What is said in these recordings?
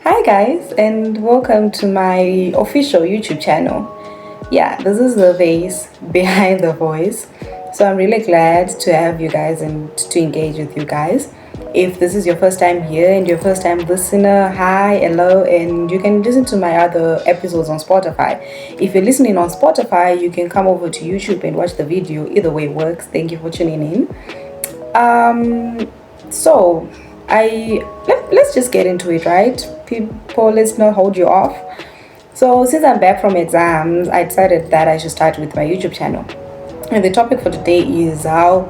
Hi, guys, and welcome to my official YouTube channel. Yeah, this is the face behind the voice. So I'm really glad to have you guys and to engage with you guys. If this is your first time here and your first time listener, hi, hello, and you can listen to my other episodes on Spotify. If you're listening on Spotify, you can come over to YouTube and watch the video. Either way works. Thank you for tuning in. So let's just get into it, right? People, let's not hold you off. So since I'm back from exams, I decided that I should start with my YouTube channel. And the topic for today is how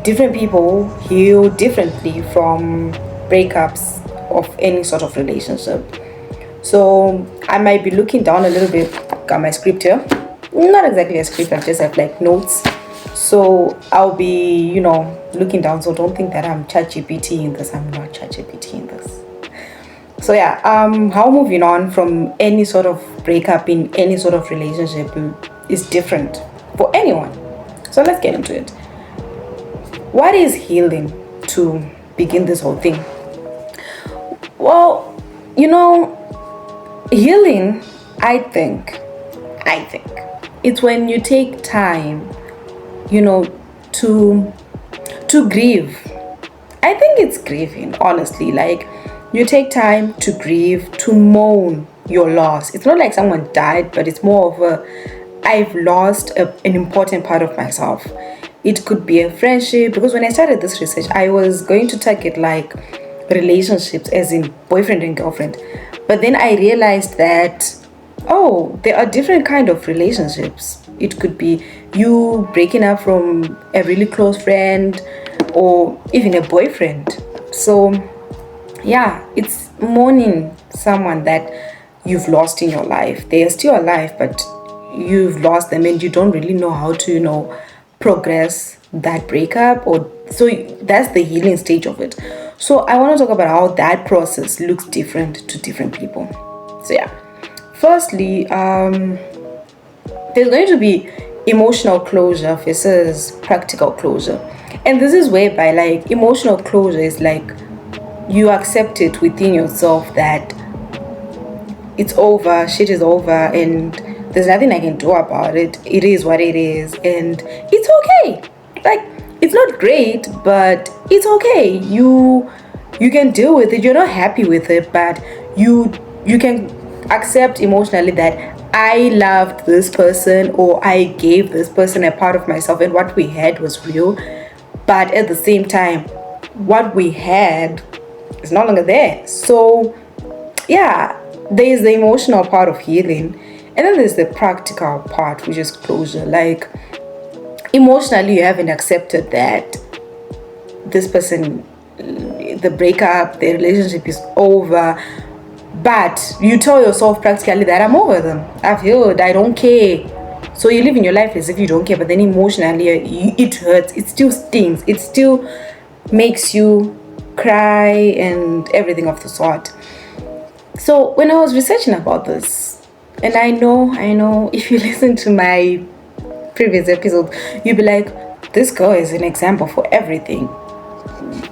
different people heal differently from breakups of any sort of relationship. So I might be looking down a little bit. Got my script here. Not exactly a script, I just have like notes. So I'll be, looking down. So don't think that I'm ChatGPT in this. I'm not ChatGPT in this. So yeah, how moving on from any sort of breakup in any sort of relationship is different for anyone. So let's get into it. What is healing to begin this whole thing? Well, healing, I think it's when you take time, to grieve. I think it's grieving, honestly. Like, you take time to grieve, to mourn your loss. It's not like someone died, but it's more of I've lost an important part of myself. It could be a friendship, because when I started this research, I was going to target like relationships as in boyfriend and girlfriend. But then I realized that, oh, there are different kind of relationships. It could be you breaking up from a really close friend or even a boyfriend. So yeah, it's mourning someone that you've lost in your life. They are still alive, but you've lost them and you don't really know how to, progress that breakup. Or so that's the healing stage of it. So I want to talk about how that process looks different to different people. So yeah, firstly, there's going to be emotional closure versus practical closure. And this is whereby, like, emotional closure is like you accept it within yourself that it's over, shit is over, and there's nothing I can do about it. It is what it is, and it's okay. Like, it's not great, but it's okay. You can deal with it. You're not happy with it, but you can accept emotionally that I loved this person, or I gave this person a part of myself, and what we had was real. But at the same time, what we had is no longer there. So yeah, there is the emotional part of healing, and then there's the practical part, which is closure. Like, emotionally, you haven't accepted that this person, the breakup, the relationship is over, but you tell yourself practically that I'm over them, I've healed, I don't care. So you live in your life as if you don't care, but then emotionally it hurts, it still stings, it still makes you cry and everything of the sort. So when I was researching about this, and I know if you listen to my previous episode, you'll be like, this girl is an example for everything.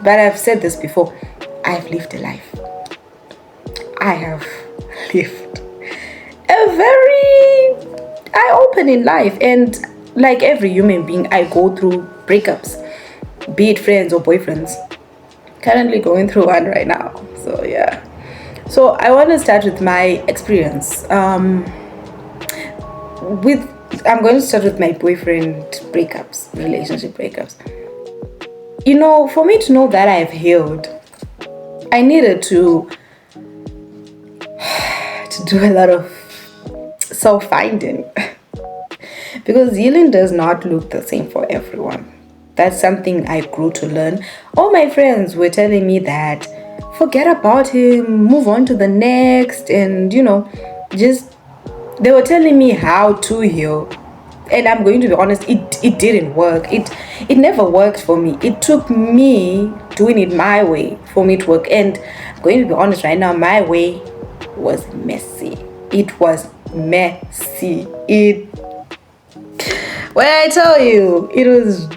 But I've said this before, I've lived a life. I have lived a very eye-opening life, and like every human being, I go through breakups, be it friends or boyfriends. Currently going through one right now. So yeah. So I want to start with my experience. I'm going to start with my boyfriend breakups, relationship breakups. For me to know that I've healed, I needed to do a lot of self-finding. Because healing does not look the same for everyone. That's something I grew to learn. All my friends were telling me that forget about him, move on to the next, and they were telling me how to heal. And I'm going to be honest, it didn't work. It never worked for me. It took me doing it my way for me to work. And I'm going to be honest right now, my way was messy. It was messy. When I tell you, it was,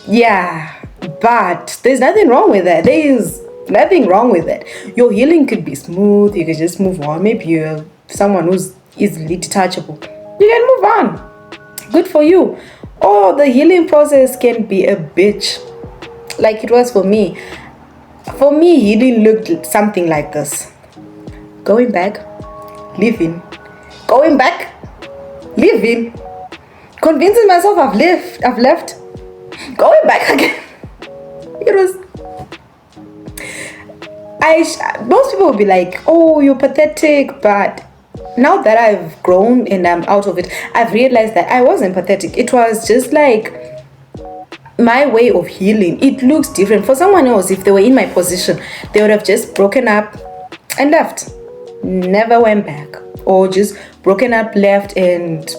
yeah, but there's nothing wrong with that. There is Nothing wrong with it. Your healing could be smooth. You could just move on. Maybe you're someone who's easily detachable. You can move on. Good for you. Or the healing process can be a bitch, like it was for me. For me, healing looked something like this: going back, leaving, going back, leaving, convincing myself I've left, going back again. It was. Most people would be like, "Oh, you're pathetic," but now that I've grown and I'm out of it, I've realized that I wasn't pathetic. It was just like my way of healing. It looks different. For someone else, if they were in my position, they would have just broken up and left. Never went back. Or just broken up, left, and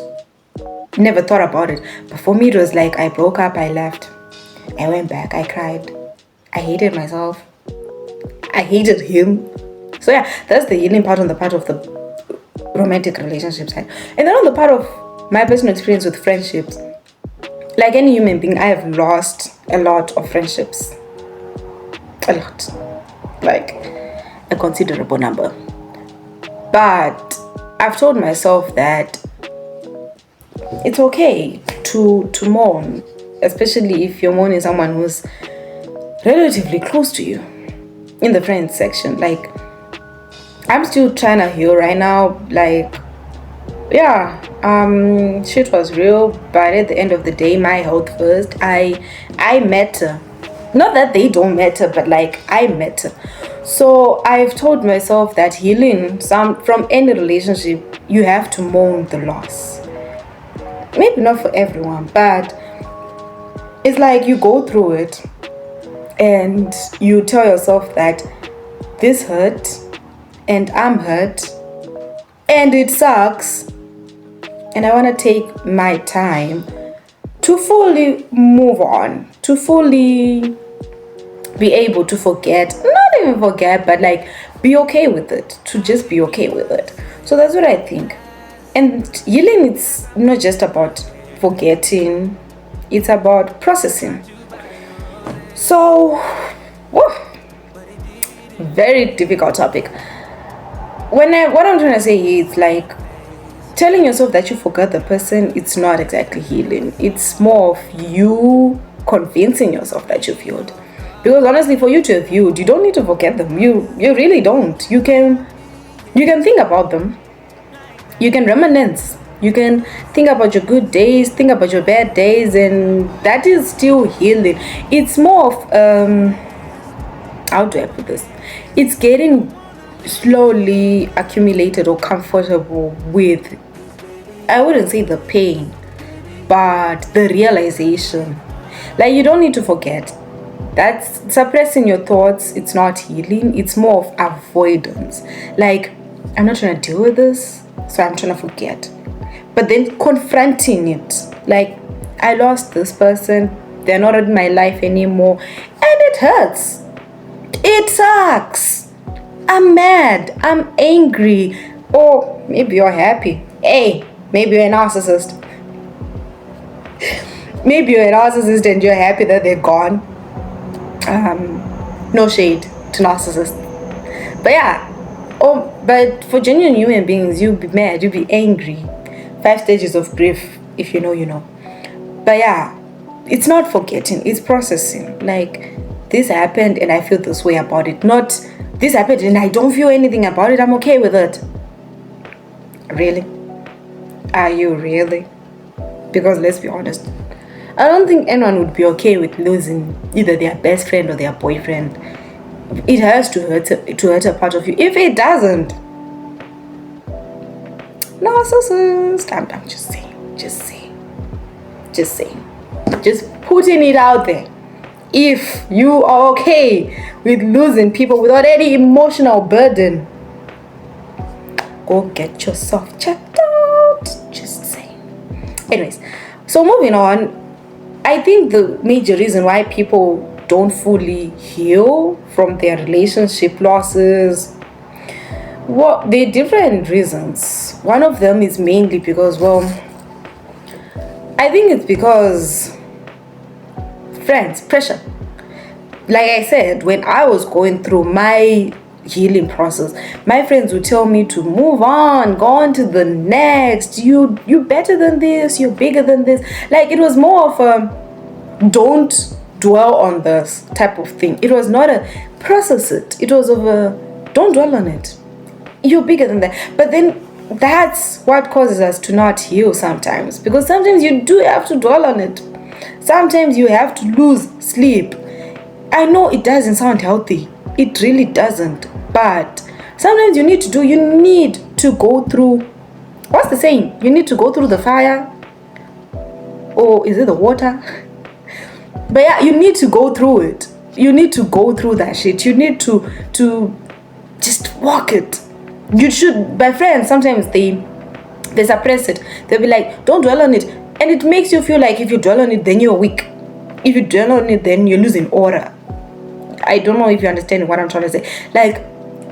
never thought about it. But for me, it was like I broke up, I left. I went back, I cried. I hated myself. I hated him. So yeah, that's the healing part on the part of the romantic relationship side. And then on the part of my personal experience with friendships, like any human being, I have lost a lot of friendships. A lot. Like a considerable number. But I've told myself that it's okay to mourn, especially if you're mourning someone who's relatively close to you in the friends section. Like, I'm still trying to heal right now. Like, yeah, shit was real, but at the end of the day, my health first. I matter. Not that they don't matter, but like I matter. So I've told myself that healing from any relationship, you have to mourn the loss. Maybe not for everyone, but it's like you go through it and you tell yourself that this hurt and I'm hurt and it sucks, and I want to take my time to fully move on, to fully be able to forget, not even forget, but like be okay with it, to just be okay with it. So that's what I think. And healing, it's not just about forgetting, it's about processing. So, whew, very difficult topic. What I'm trying to say is like telling yourself that you forgot the person, it's not exactly healing. It's more of you convincing yourself that you've healed. Because honestly, for you to have healed, you don't need to forget them. You really don't. You can think about them. You can reminisce. You can think about your good days, think about your bad days, and that is still healing. It's more of how do I put this? It's getting slowly accumulated or comfortable with, I wouldn't say the pain, but the realization. Like, you don't need to forget. That's suppressing your thoughts. It's not healing. It's more of avoidance. Like, I'm not trying to deal with this, so I'm trying to forget. But then confronting it. Like, I lost this person. They're not in my life anymore. And it hurts. It sucks. I'm mad. I'm angry. Or maybe you're happy. Hey, maybe you're a narcissist. Maybe you're a narcissist and you're happy that they're gone. No shade to narcissists. But yeah. But for genuine human beings, you'll be mad, you'll be angry. 5 stages of grief. If you know, you know. But yeah, it's not forgetting, it's processing. Like, this happened and I feel this way about it. Not, this happened and I don't feel anything about it, I'm okay with it. Really? Are you really? Because let's be honest, I don't think anyone would be okay with losing either their best friend or their boyfriend. It has to hurt a part of you. If it doesn't, narcissist. I'm just saying. Just putting it out there. If you are okay with losing people without any emotional burden, go get yourself checked out. Just saying. Anyways, so moving on, I think the major reason why people don't fully heal from their relationship losses, well, there are different reasons. One of them is mainly because, well, I think it's because friends, pressure. like I said, when I was going through my healing process, my friends would tell me to move on, go on to the next. You better than this, you're bigger than this. Like, it was more of a don't dwell on this type of thing. It was not a process it. It was of a don't dwell on it. You're bigger than that. But then that's what causes us to not heal sometimes, because sometimes you do have to dwell on it. Sometimes you have to lose sleep. I know it doesn't sound healthy, it really doesn't, but sometimes you need to go through, what's the saying, you need to go through the fire, or is it the water? But yeah, you need to go through it. You need to go through that shit. You need to just walk it. You should. My friends, sometimes they suppress it. They'll be like, don't dwell on it. And it makes you feel like if you dwell on it, then you're weak. If you dwell on it, then you're losing aura. I don't know if you understand what I'm trying to say. Like,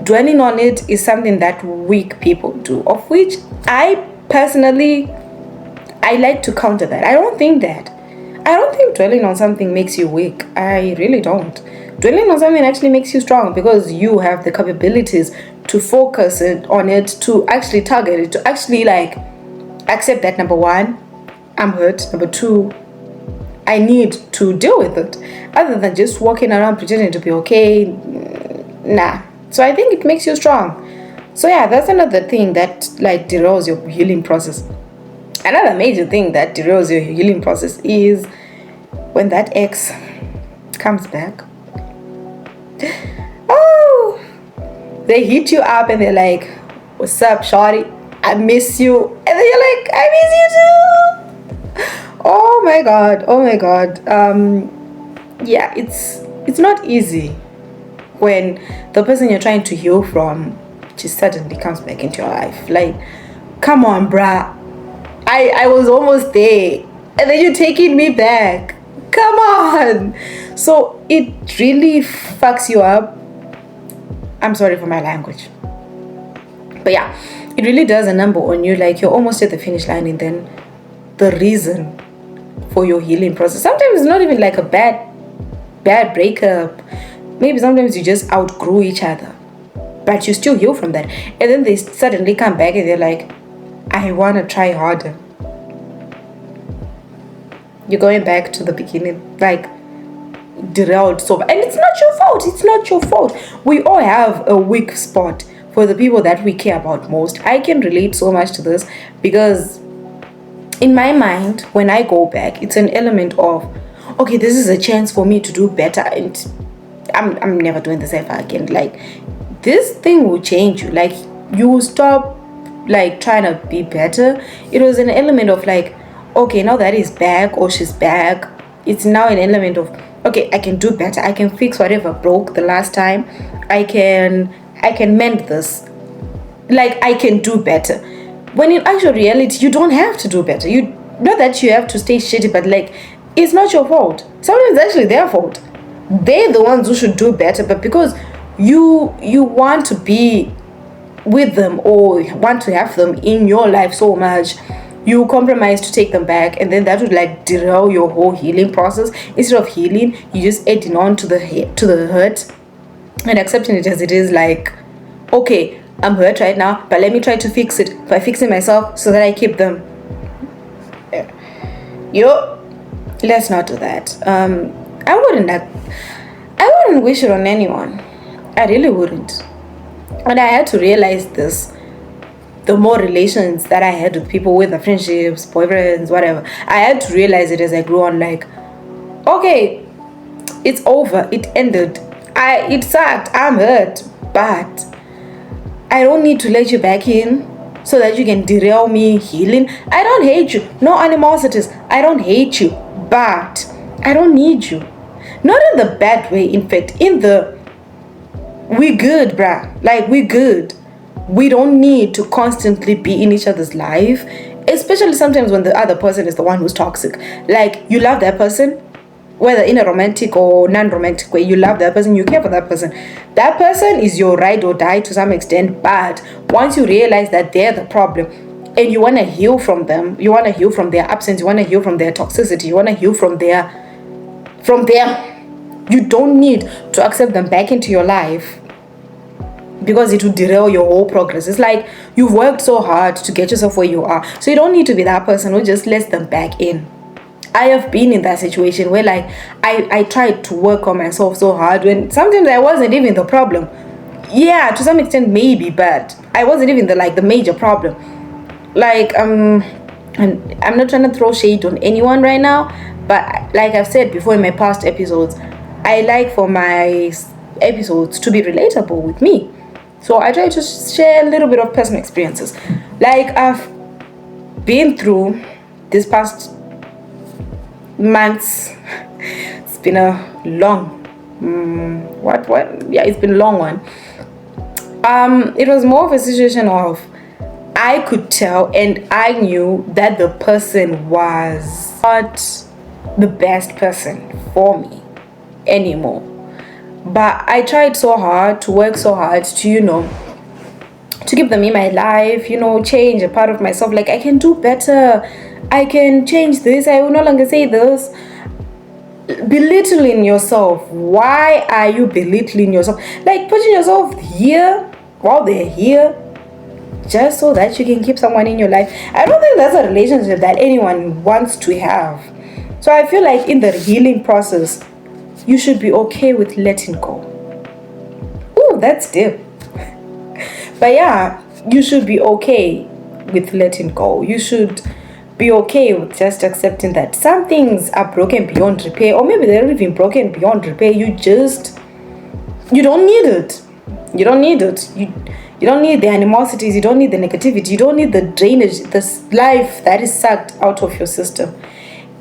dwelling on it is something that weak people do, of which I personally, I like to counter that. I don't think dwelling on something makes you weak. I really don't. Dwelling on something actually makes you strong, because you have the capabilities to focus on it, to actually target it, to actually like accept that, number one, I'm hurt. Number two, I need to deal with it. Other than just walking around pretending to be okay, nah. So I think it makes you strong. So yeah, that's another thing that like derails your healing process. Another major thing that derails your healing process is when that ex comes back. Oh, they hit you up and they're like, what's up, shawty? I miss you. And then you're like, I miss you too. Oh my god. Yeah, it's not easy when the person you're trying to heal from just suddenly comes back into your life. Like, come on, bruh. I was almost there, and then you're taking me back. Come on. So it really fucks you up. I'm sorry for my language, but yeah, it really does a number on you. Like, you're almost at the finish line, and then the reason for your healing process, sometimes it's not even like a bad breakup. Maybe sometimes you just outgrew each other, but you still heal from that, and then they suddenly come back and they're like, I want to try harder. You're going back to the beginning, like derailed so bad. And it's not your fault. We all have a weak spot for the people that we care about most. I can relate so much to this, because in my mind, when I go back, it's an element of, okay, this is a chance for me to do better, and I'm never doing this ever again. Like, this thing will change you. Like, you will stop like trying to be better. It was an element of like, okay, now that he's back or she's back, it's now an element of, okay, I can do better. I can fix whatever broke the last time. I can mend this. Like, I can do better. When in actual reality, you don't have to do better. You, not that you have to stay shitty, but like, it's not your fault. Sometimes it's actually their fault. They're the ones who should do better, but because you want to be with them or want to have them in your life so much, you compromise to take them back, and then that would like derail your whole healing process. Instead of healing, you just adding on to the hurt and accepting it as it is. Like, okay, I'm hurt right now, but let me try to fix it by fixing myself so that I keep them. Let's not do that. I wouldn't wish it on anyone. I really wouldn't. And I had to realize this, the more relations that I had with people, with the friendships, boyfriends, whatever, I had to realize it as I grew on. Like, okay, it's over, it ended, it sucked, I'm hurt, but I don't need to let you back in so that you can derail me healing. I don't hate you, no animosities, I don't hate you, but I don't need you. Not in the bad way, in fact, in the, we good, bruh. Like, we good. We don't need to constantly be in each other's life, especially sometimes when the other person is the one who's toxic. Like, you love that person, whether in a romantic or non-romantic way, you love that person, you care for that person. That person is your ride or die to some extent, but once you realize that they're the problem and you want to heal from them, you want to heal from their absence, you want to heal from their toxicity, you want to heal from their You don't need to accept them back into your life because it would derail your whole progress. It's like you've worked so hard to get yourself where you are. So you don't need to be that person who just lets them back in. I have been in that situation where like I tried to work on myself so hard when sometimes I wasn't even the problem. Yeah, to some extent maybe, but I wasn't even the major problem. Like I'm not trying to throw shade on anyone right now, but like I've said before in my past episodes, I like for my episodes to be relatable with me. So I try to share a little bit of personal experiences. Like I've been through this past months. It's been a long it's been a long one. It was more of a situation of I could tell and I knew that the person was not the best person for me anymore. But I tried so hard to work so hard to to keep them in my life, change a part of myself. Like I can do better, I can change this, I will no longer say this. Belittling yourself. Why are you belittling yourself? Like putting yourself here while they're here just so that you can keep someone in your life. I don't think that's a relationship that anyone wants to have. So I feel like in the healing process, you should be okay with letting go. Ooh, that's deep. But yeah, you should be okay with letting go. You should be okay with just accepting that some things are broken beyond repair, or maybe they're even broken beyond repair. You don't need it. You don't need it. You don't need the animosities. You don't need the negativity. You don't need the drainage, this life that is sucked out of your system.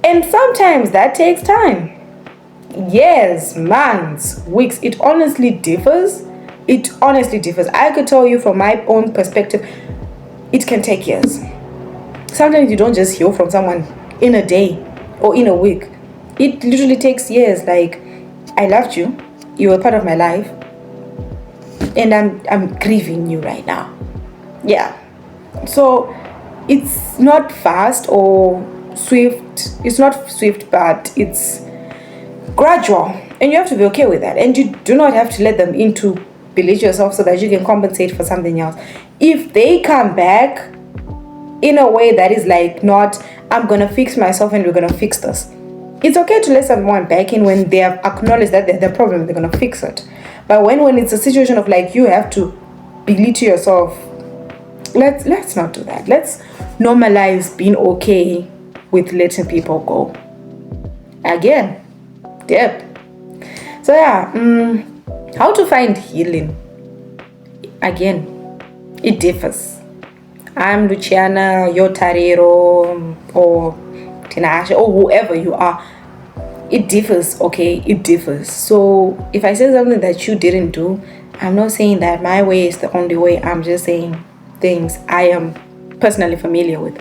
And sometimes that takes time. Years, months, weeks. It honestly differs. I could tell you from my own perspective, it can take years. Sometimes you don't just heal from someone in a day or in a week. It literally takes years. Like, I loved you. You were part of my life. And I'm grieving you right now. Yeah. So it's not fast or swift. It's not swift, but it's gradual. And you have to be okay with that. And you do not have to let them into belittle yourself so that you can compensate for something else. If they come back in a way that is like not, I'm gonna fix myself and we're gonna fix this. It's okay to let someone back in when they have acknowledged that they're the problem, they're gonna fix it. But when it's a situation of like you have to belittle yourself, let's not do that. Let's normalize being okay with letting people go. Again, yep. So yeah, how to find healing? Again, it differs. I'm Luciana, you're Tarero, or Tinashe, or whoever you are. It differs, okay? It differs. So if I say something that you didn't do, I'm not saying that my way is the only way. I'm just saying things I am personally familiar with.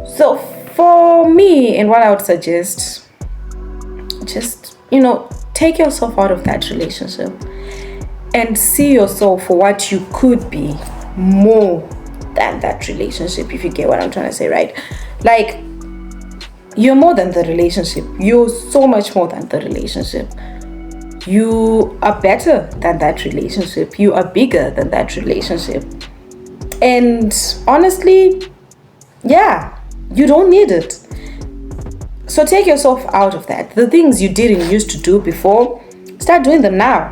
So for me, and what I would suggest, just, take yourself out of that relationship and see yourself for what you could be more than that relationship, if you get what I'm trying to say, right? Like, you're more than the relationship. You're so much more than the relationship. You are better than that relationship. You are bigger than that relationship. And honestly, yeah, you don't need it. So take yourself out of that. The things you didn't used to do before, start doing them now.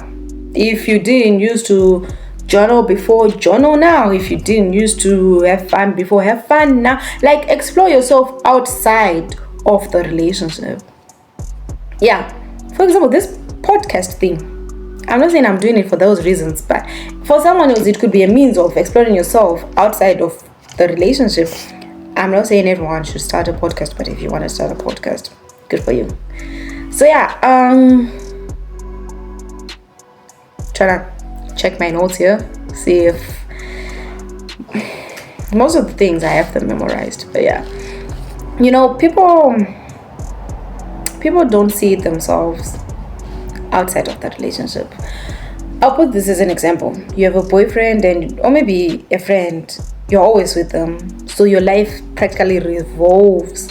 If you didn't used to journal before, journal now. If you didn't used to have fun before, have fun now. Like, explore yourself outside of the relationship. Yeah. For example, this podcast thing, I'm not saying I'm doing it for those reasons, but for someone else, it could be a means of exploring yourself outside of the relationship. I'm not saying everyone should start a podcast, but if you want to start a podcast, good for you. So yeah, try to check my notes here, see if most of the things I have them memorized. But yeah, people don't see themselves outside of that relationship. I'll put this as an example. You have a boyfriend or maybe a friend, you're always with them, so your life practically revolves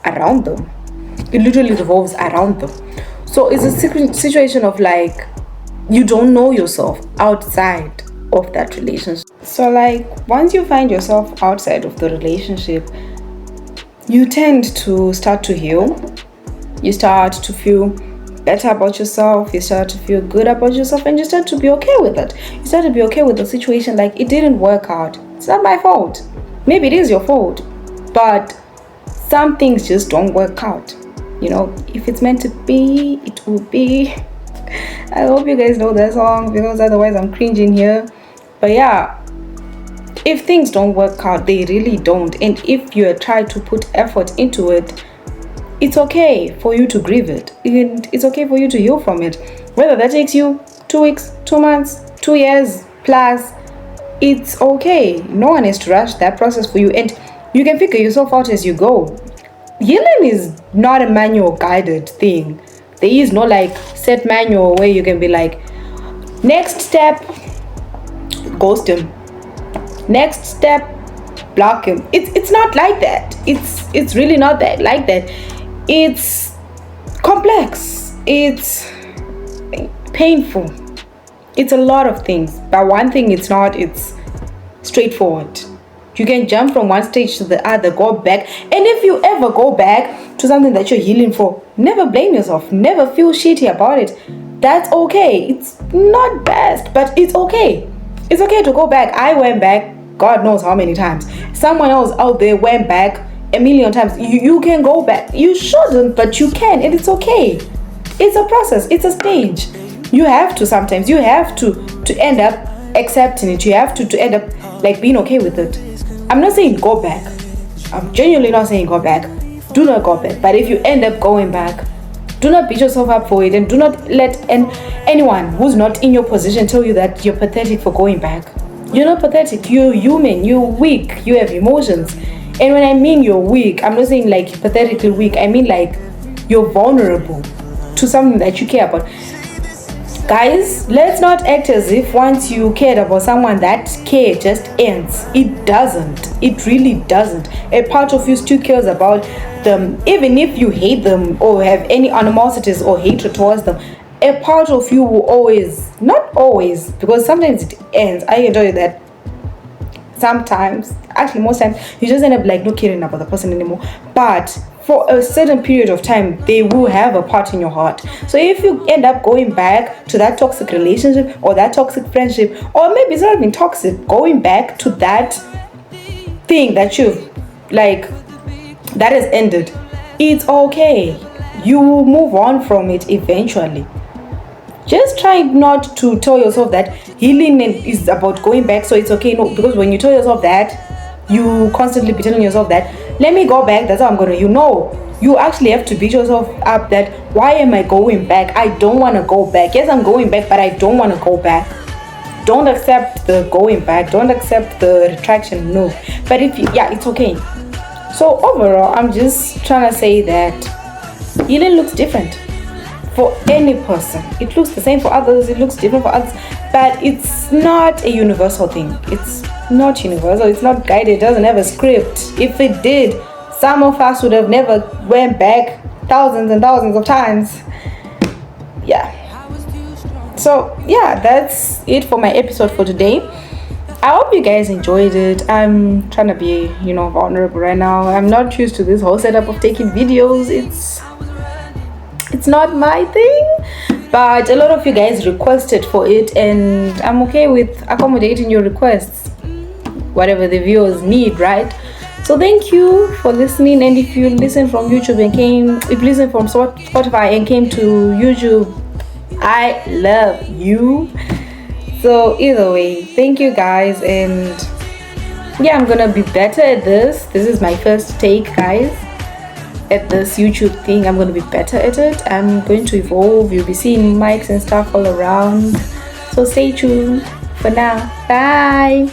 around them. It literally revolves around them. So it's a situation of like you don't know yourself outside of that relationship. So like once you find yourself outside of the relationship, you tend to start to heal. You start to feel better about yourself. You start to feel good about yourself, and you start to be okay with it. You start to be okay with the situation. Like, it didn't work out. It's not my fault. Maybe it is your fault, but some things just don't work out. You know, if it's meant to be, it will be. I hope you guys know that song, because otherwise I'm cringing here. But yeah, if things don't work out, they really don't. And if you try to put effort into it, it's okay for you to grieve it. And it's okay for you to heal from it. Whether that takes you 2 weeks, 2 months, 2 years plus, it's okay. No one has to rush that process for you. And you can figure yourself out as you go. Healing is not a manual guided thing. There is no like set manual where you can be like, next step, ghost him. Next step, block him. It's not like that. It's really not that like that. It's complex. It's painful. It's a lot of things. But one thing it's not, it's straightforward. You can jump from one stage to the other, go back. And if you ever go back to something that you're healing for, never blame yourself. Never feel shitty about it. That's okay. It's not best, but it's okay. It's okay to go back. I went back God knows how many times. Someone else out there went back a million times. You can go back. You shouldn't, but you can, and it's okay. It's a process. It's a stage. You have to sometimes. You have to end up accepting it. You have to end up like being okay with it. I'm not saying go back. I'm genuinely not saying go back. Do not go back. But if you end up going back, do not beat yourself up for it, and do not let anyone who's not in your position tell you that you're pathetic for going back. You're not pathetic. You're human. You're weak. You have emotions. And when I mean you're weak, I'm not saying like pathetically weak. I mean like you're vulnerable to something that you care about. Guys, let's not act as if once you cared about someone, that care just ends. It doesn't. It really doesn't. A part of you still cares about them, even if you hate them or have any animosities or hatred towards them. A part of you will always, not always, because sometimes it ends. I can tell you that sometimes, actually most times, you just end up like not caring about the person anymore. But for a certain period of time, they will have a part in your heart. So if you end up going back to that toxic relationship or that toxic friendship, or maybe it's not even toxic, going back to that thing that you've like that has ended, it's okay. You will move on from it eventually. Just try not to tell yourself that healing is about going back, so it's okay. No, because when you tell yourself that, you constantly be telling yourself that, let me go back, that's how I'm gonna. You know, you actually have to beat yourself up that, why am I going back? I don't want to go back. Yes, I'm going back, but I don't want to go back. Don't accept the going back. Don't accept the retraction. No. But if you, yeah, it's okay. So overall, I'm just trying to say that healing looks different for any person. It looks the same for others, it looks different for others, but it's not a universal thing. It's not universal, it's not guided, it doesn't have a script. If it did, some of us would have never went back thousands and thousands of times. Yeah. So yeah, that's it for my episode for today. I hope you guys enjoyed it. I'm trying to be, vulnerable right now. I'm not used to this whole setup of taking videos. It's not my thing, but a lot of you guys requested for it, and I'm okay with accommodating your requests, whatever the viewers need, right? So thank you for listening. And if you listen from YouTube and if you listen from Spotify and came to YouTube, I love you. So either way, thank you guys, and yeah, I'm gonna be better at this. This is my first take, guys, at this YouTube thing. I'm going to be better at it. I'm going to evolve. You'll be seeing mics and stuff all around. So stay tuned for now. Bye.